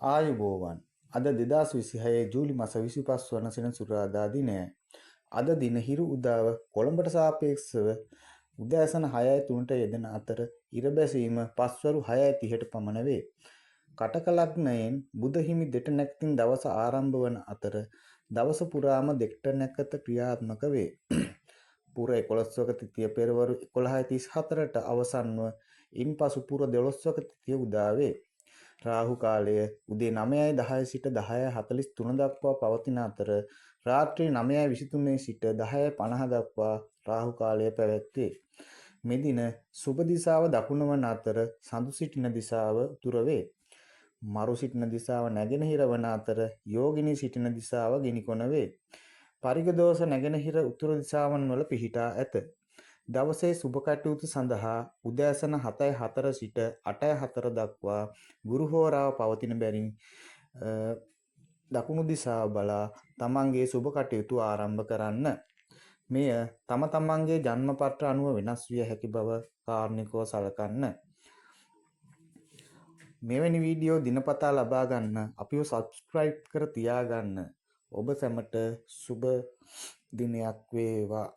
ආයුබෝවන් අද 2026 ජූලි මාස 25 වන සෙනසුරාදා දිනය. අද දින හිරු උදාව කොළඹට සාපේක්ෂව උදෑසන 6:03ට යෙදෙන අතර ඉර බැසීම පස්වරු 6:30ට පමණ වේ. කටක ලග්නයෙන් බුධ හිමි දෙට නැකතින් දවස ආරම්භ වන අතර දවස පුරාම දෙට නැකත ක්‍රියාත්මක වේ. පුර 11වක තිථිය පෙරවරු 11:34ට අවසන්ව ඉන්පසු පුර 12වක තිථිය උදා වේ. රාහු කාලය උදේ 9:10 සිට 10:43 දක්වා පවතින අතර රාත්‍රී 9:23 සිට 10:50 දක්වා රාහු කාලය පැවැත්වේ. මෙදින සුබ දිසාව දකුණ වන අතර සඳු සිටින දිසාව උතුර වේ. මරු සිටින දිසාව නැගෙනහිර වන අතර යෝගිනී සිටින දිසාව ගිනිකොන වේ. පරිග දෝෂ නැගෙනහිර උතුරු දිසාවන් වල පිහිටා ඇත. දවසේ සුබ කටයුතු සඳහා උදෑසන 7:04 සිට 8:04 දක්වා ගුරු හෝරාව පවතින බැවින් දකුණු දිසාව බලා තමන්ගේ සුබ කටයුතු ආරම්භ කරන්න. මෙය තම තමන්ගේ ජන්මපත්‍ර අනුව වෙනස් විය හැකි බව කාරුණිකව සලකන්න. මෙවැනි වීඩියෝ දිනපතා ලබා ගන්න අපිව සබ්ස්ක්‍රයිබ් කර තියාගන්න. ඔබ සැමට සුබ දිනයක් වේවා.